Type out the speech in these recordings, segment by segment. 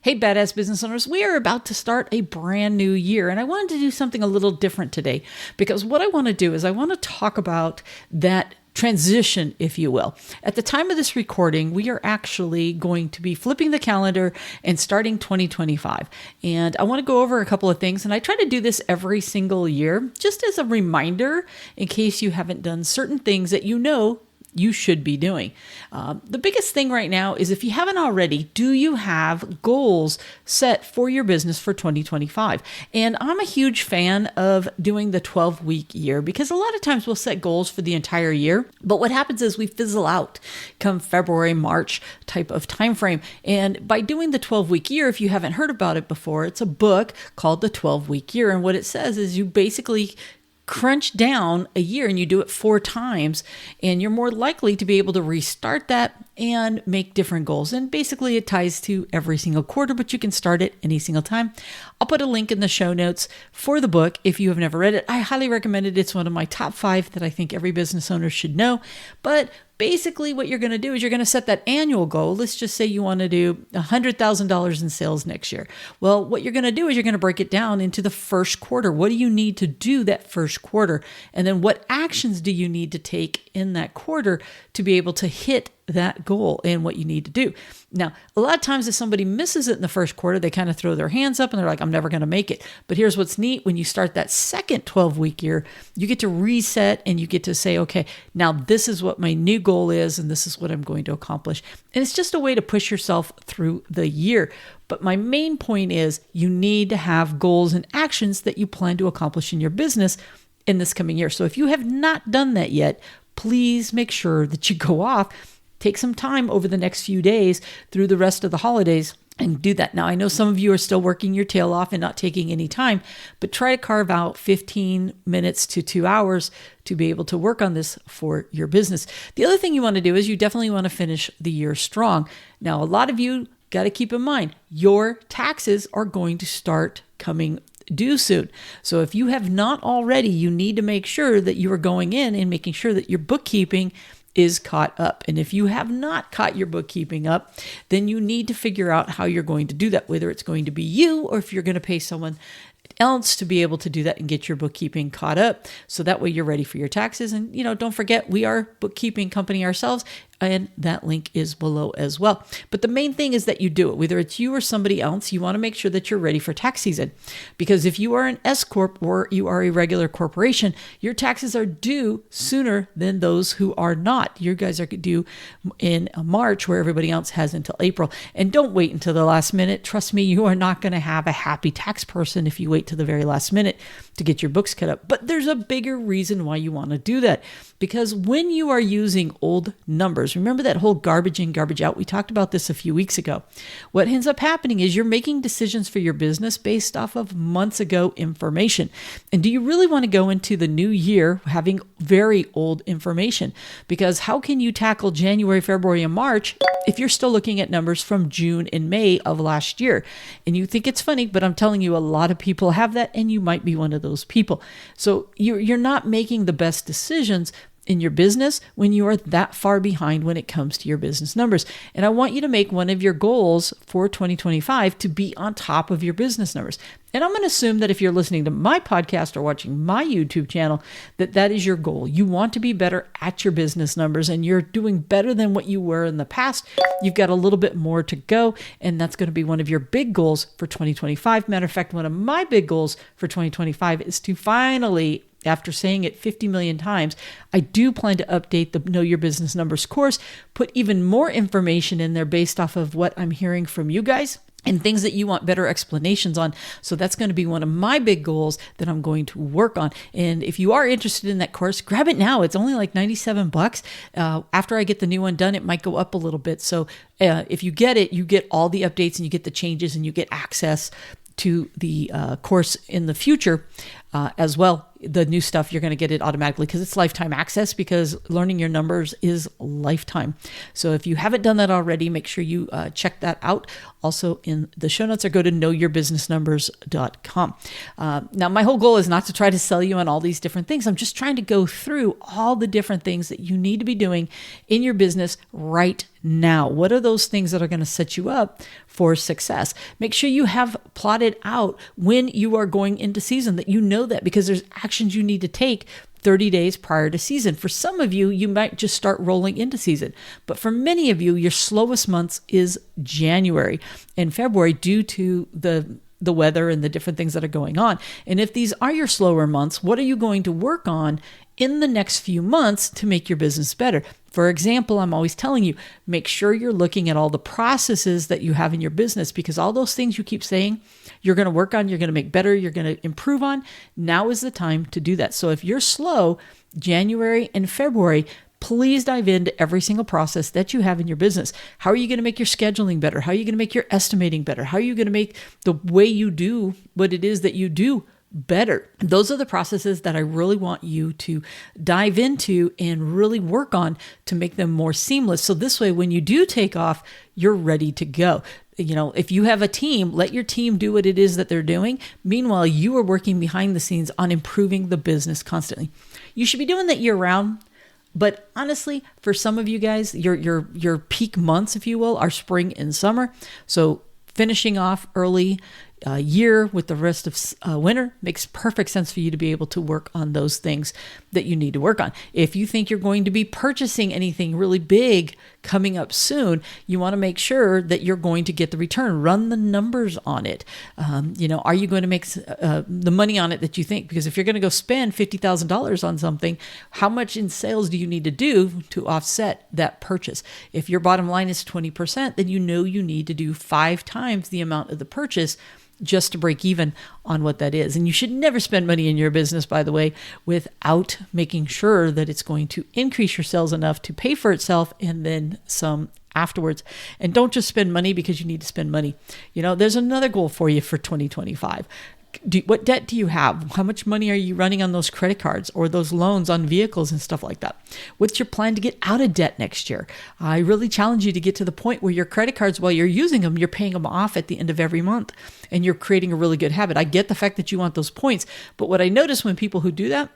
Hey, badass business owners, we are about to start a brand new year, and I wanted to do something a little different today because what I want to do is I want to talk about that transition, if you will. At the time of this recording, we are actually going to be flipping the calendar and starting 2025. And I want to go over a couple of things, and I try to do this every single year, just as a reminder in case you haven't done certain things that you know you should be doing. The biggest thing right now is if you haven't already, do you have goals set for your business for 2025? And I'm a huge fan of doing the 12-week year because a lot of times we'll set goals for the entire year. But what happens is we fizzle out come February, March type of time frame. And by doing the 12-week year, if you haven't heard about it before, it's a book called The 12-Week Year. And what it says is you basically crunch down a year and you do it 4 times and you're more likely to be able to restart that and make different goals. And basically it ties to every single quarter, but you can start it any single time. I'll put a link in the show notes for the book if you have never read it. I highly recommend it. It's one of my top 5 that I think every business owner should know. But basically what you're going to do is you're going to set that annual goal. Let's just say you want to do $100,000 in sales next year. Well, what you're going to do is you're going to break it down into the first quarter. What do you need to do that first quarter? And then what actions do you need to take in that quarter to be able to hit that goal and what you need to do? Now, a lot of times if somebody misses it in the first quarter, they kind of throw their hands up and they're like, I'm never going to make it. But here's what's neat. When you start that second 12-week year, you get to reset and you get to say, okay, now this is what my new goal is and this is what I'm going to accomplish. And it's just a way to push yourself through the year. But my main point is you need to have goals and actions that you plan to accomplish in your business in this coming year. So if you have not done that yet, please make sure that you go off, take some time over the next few days through the rest of the holidays and do that. Now, I know some of you are still working your tail off and not taking any time, but try to carve out 15 minutes to 2 hours to be able to work on this for your business. The other thing you want to do is you definitely want to finish the year strong. Now, a lot of you got to keep in mind, your taxes are going to start coming due soon. So if you have not already, you need to make sure that you are going in and making sure that your bookkeeping is caught up. And if you have not caught your bookkeeping up, then you need to figure out how you're going to do that, whether it's going to be you or if you're going to pay someone else to be able to do that and get your bookkeeping caught up. So that way you're ready for your taxes. And, don't forget, we are a bookkeeping company ourselves, and that link is below as well. But the main thing is that you do it, whether it's you or somebody else. You want to make sure that you're ready for tax season, because if you are an S Corp or you are a regular corporation, your taxes are due sooner than those who are not. You guys are due in March, where everybody else has until April. And don't wait until the last minute. Trust me, you are not going to have a happy tax person if you wait to the very last minute to get your books cut up. But there's a bigger reason why you want to do that, because when you are using old numbers, remember that whole garbage in, garbage out? We talked about this a few weeks ago. What ends up happening is you're making decisions for your business based off of months ago information. And do you really want to go into the new year having very old information? Because how can you tackle January, February, and March if you're still looking at numbers from June and May of last year? And you think it's funny, but I'm telling you, a lot of people have that, and you might be one of those people. So you're not making the best decisions in your business when you are that far behind when it comes to your business numbers. And I want you to make one of your goals for 2025 to be on top of your business numbers. And I'm going to assume that if you're listening to my podcast or watching my YouTube channel, that is your goal. You want to be better at your business numbers, and you're doing better than what you were in the past. You've got a little bit more to go, and that's going to be one of your big goals for 2025. Matter of fact, one of my big goals for 2025 is to finally, after saying it 50 million times, I do plan to update the Know Your Business Numbers course, put even more information in there based off of what I'm hearing from you guys and things that you want better explanations on. So that's going to be one of my big goals that I'm going to work on. And if you are interested in that course, grab it now. It's only like $97. After I get the new one done, it might go up a little bit. So if you get it, you get all the updates and you get the changes and you get access to the course in the future. as well. The new stuff, you're going to get it automatically because it's lifetime access, because learning your numbers is lifetime. So if you haven't done that already, make sure you check that out. Also in the show notes, or go to knowyourbusinessnumbers.com. Now, my whole goal is not to try to sell you on all these different things. I'm just trying to go through all the different things that you need to be doing in your business right now. What are those things that are going to set you up for success? Make sure you have plotted out when you are going into season, that you know that, because there's actions you need to take 30 days prior to season. For some of you, you might just start rolling into season. But for many of you, your slowest months is January and February due to the weather and the different things that are going on. And if these are your slower months, what are you going to work on in the next few months to make your business better? For example, I'm always telling you, make sure you're looking at all the processes that you have in your business, because all those things you keep saying you're going to work on, you're going to make better, you're going to improve on, now is the time to do that. So if you're slow, January and February, please dive into every single process that you have in your business. How are you going to make your scheduling better? How are you going to make your estimating better? How are you going to make the way you do what it is that you do better? Those are the processes that I really want you to dive into and really work on to make them more seamless. So this way, when you do take off, you're ready to go. You know, if you have a team, let your team do what it is that they're doing. Meanwhile, you are working behind the scenes on improving the business constantly. You should be doing that year round. But honestly, for some of you guys, your peak months, if you will, are spring and summer. So finishing off early year with the rest of winter makes perfect sense for you to be able to work on those things that you need to work on. If you think you're going to be purchasing anything really big coming up soon, you want to make sure that you're going to get the return. Run the numbers on it. Are you going to make the money on it that you think? Because if you're going to go spend $50,000 on something, how much in sales do you need to do to offset that purchase? If your bottom line is 20%, then you know you need to do 5 times the amount of the purchase just to break even on what that is. And you should never spend money in your business, by the way, without making sure that it's going to increase your sales enough to pay for itself and then some afterwards. And don't just spend money because you need to spend money. There's another goal for you for 2025. What debt do you have? How much money are you running on those credit cards or those loans on vehicles and stuff like that? What's your plan to get out of debt next year? I really challenge you to get to the point where your credit cards, while you're using them, you're paying them off at the end of every month and you're creating a really good habit. I get the fact that you want those points, but what I notice when people who do that,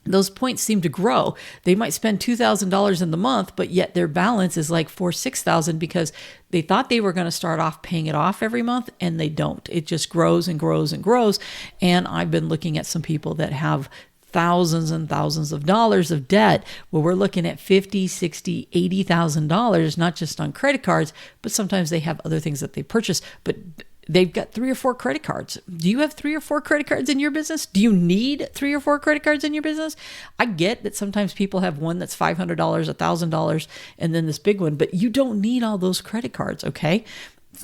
those points seem to grow. They might spend $2,000 in the month, but yet their balance is like $6,000 because they thought they were going to start off paying it off every month, and they don't. It just grows and grows and grows. And I've been looking at some people that have thousands and thousands of dollars of debt, where we're looking at $50,000, $60,000, $80,000, not just on credit cards, but sometimes they have other things that they purchase. But they've got 3 or 4 credit cards. Do you have 3 or 4 credit cards in your business? Do you need 3 or 4 credit cards in your business? I get that sometimes people have one that's $500, $1,000, and then this big one, but you don't need all those credit cards, okay?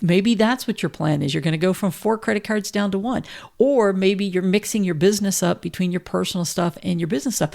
Maybe that's what your plan is. You're going to go from 4 credit cards down to 1. Or maybe you're mixing your business up between your personal stuff and your business stuff.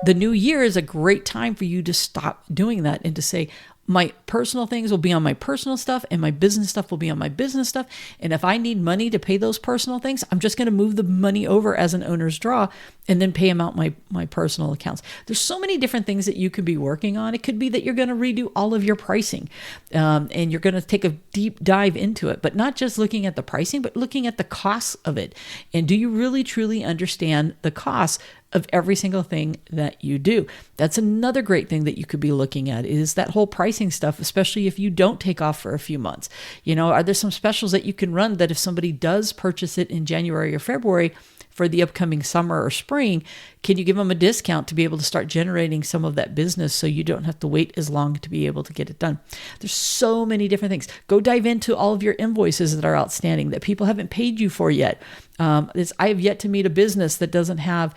The new year is a great time for you to stop doing that and to say, my personal things will be on my personal stuff and my business stuff will be on my business stuff. And if I need money to pay those personal things, I'm just going to move the money over as an owner's draw and then pay them out my personal accounts. There's so many different things that you could be working on. It could be that you're going to redo all of your pricing and you're going to take a deep dive into it, but not just looking at the pricing, but looking at the costs of it. And do you really truly understand the costs of every single thing that you do? That's another great thing that you could be looking at, is that whole pricing stuff, especially if you don't take off for a few months. Are there some specials that you can run that if somebody does purchase it in January or February for the upcoming summer or spring, can you give them a discount to be able to start generating some of that business so you don't have to wait as long to be able to get it done? There's so many different things. Go dive into all of your invoices that are outstanding that people haven't paid you for yet. I have yet to meet a business that doesn't have,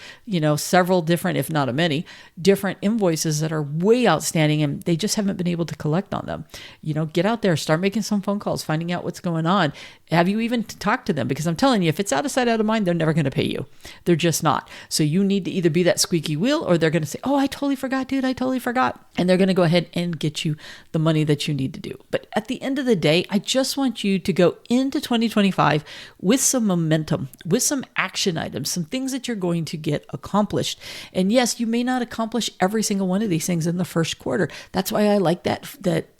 several different, if not a many, different invoices that are way outstanding and they just haven't been able to collect on them. Get out there, start making some phone calls, finding out what's going on. Have you even talked to them? Because I'm telling you, if it's out of sight, out of mind, they're never going to pay you. They're just not. So you need to either be that squeaky wheel, or they're going to say, oh, I totally forgot, dude. I totally forgot. And they're going to go ahead and get you the money that you need to do. But at the end of the day, I just want you to go into 2025 with some momentum, with some action items, some things that you're going to get accomplished. And yes, you may not accomplish every single one of these things in the first quarter. That's why I like that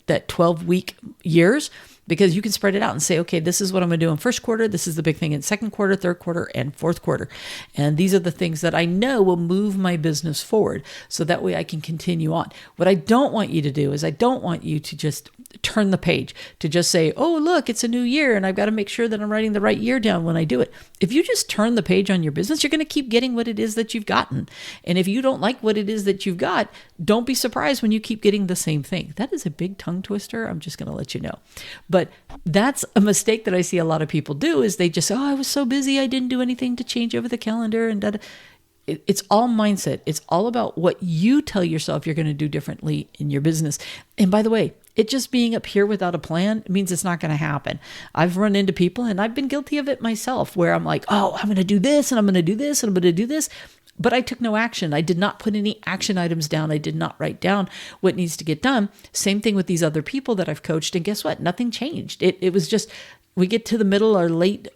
12-week years, because you can spread it out and say, okay, this is what I'm going to do in first quarter. This is the big thing in second quarter, third quarter, and fourth quarter. And these are the things that I know will move my business forward. So that way I can continue on. What I don't want you to do is I don't want you to just turn the page, to just say, oh, look, it's a new year and I've got to make sure that I'm writing the right year down when I do it. If you just turn the page on your business, you're going to keep getting what it is that you've gotten. And if you don't like what it is that you've got, don't be surprised when you keep getting the same thing. That is a big tongue twister. I'm just going to let you know. But that's a mistake that I see a lot of people do, is they just say, oh, I was so busy, I didn't do anything to change over the calendar and da-da. It's all mindset. It's all about what you tell yourself you're going to do differently in your business. And by the way, it just being up here without a plan means it's not going to happen. I've run into people, and I've been guilty of it myself, where I'm like, oh, I'm going to do this and I'm going to do this and I'm going to do this. But I took no action. I did not put any action items down. I did not write down what needs to get done. Same thing with these other people that I've coached. And guess what? Nothing changed. It was just, we get to the middle or late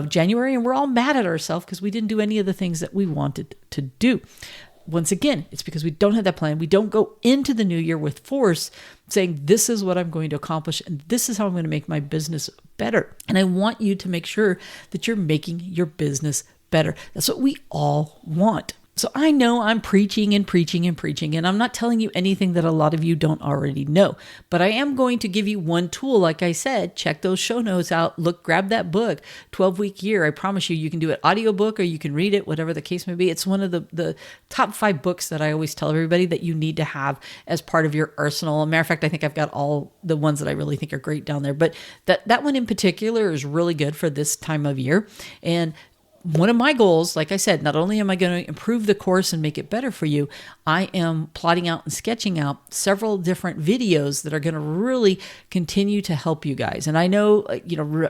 January and we're all mad at ourselves because we didn't do any of the things that we wanted to do. Once again, it's because we don't have that plan. We don't go into the new year with force saying, this is what I'm going to accomplish and this is how I'm going to make my business better. And I want you to make sure that you're making your business better. That's what we all want. So I know I'm preaching and preaching and preaching, and I'm not telling you anything that a lot of you don't already know, but I am going to give you one tool. Like I said, check those show notes out. Look, grab that book, 12-week year. I promise you can do it audiobook or you can read it, whatever the case may be. It's one of the top 5 books that I always tell everybody that you need to have as part of your arsenal. As a matter of fact, I think I've got all the ones that I really think are great down there, but that one in particular is really good for this time of year. And one of my goals, like I said, not only am I going to improve the course and make it better for you, I am plotting out and sketching out several different videos that are going to really continue to help you guys. And I know,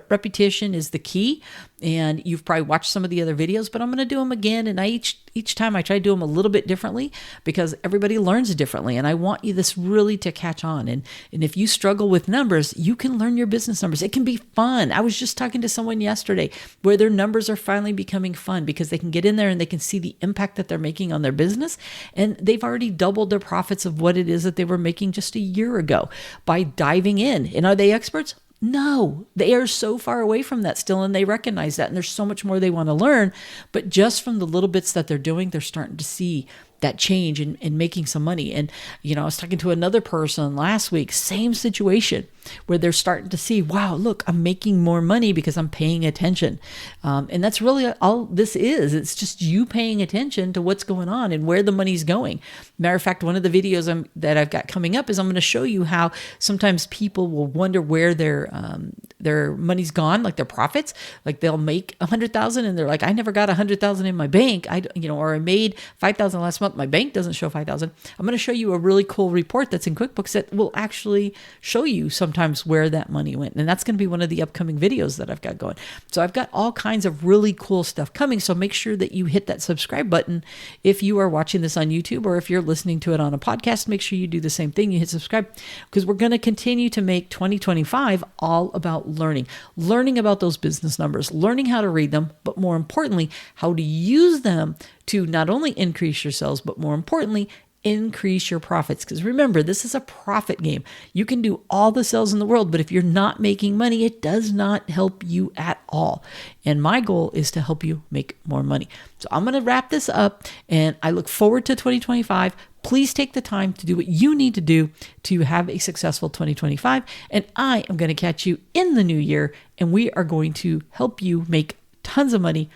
repetition is the key, and you've probably watched some of the other videos, but I'm going to do them again. And each time I try to do them a little bit differently because everybody learns differently. And I want you this really to catch on. And if you struggle with numbers, you can learn your business numbers. It can be fun. I was just talking to someone yesterday where their numbers are finally becoming fun because they can get in there and they can see the impact that they're making on their business. And they've already doubled their profits of what it is that they were making just a year ago by diving in. And are they experts? No, they are so far away from that still, and they recognize that. And there's so much more they want to learn. But just from the little bits that they're doing, they're starting to see that change and making some money. And, I was talking to another person last week, same situation, where they're starting to see, wow, look, I'm making more money because I'm paying attention. And that's really all this is. It's just you paying attention to what's going on and where the money's going. Matter of fact, one of the videos that I've got coming up is I'm going to show you how sometimes people will wonder where their money's gone, like their profits. Like they'll make $100,000 and they're like, I never got $100,000 in my bank. Or I made $5,000 last month. My bank doesn't show $5,000. I'm going to show you a really cool report that's in QuickBooks that will actually show you sometimes where that money went. And that's going to be one of the upcoming videos that I've got going. So I've got all kinds of really cool stuff coming. So make sure that you hit that subscribe button. If you are watching this on YouTube or if you're listening to it on a podcast, make sure you do the same thing. You hit subscribe because we're going to continue to make 2025 all about learning about those business numbers, learning how to read them, but more importantly, how to use them to not only increase your sales, but more importantly, increase your profits. Because remember, this is a profit game. You can do all the sales in the world, but if you're not making money, it does not help you at all. And my goal is to help you make more money. So I'm going to wrap this up and I look forward to 2025. Please take the time to do what you need to do to have a successful 2025. And I am going to catch you in the new year and we are going to help you make tons of money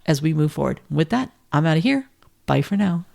as we move forward. With that, I'm out of here. Bye for now.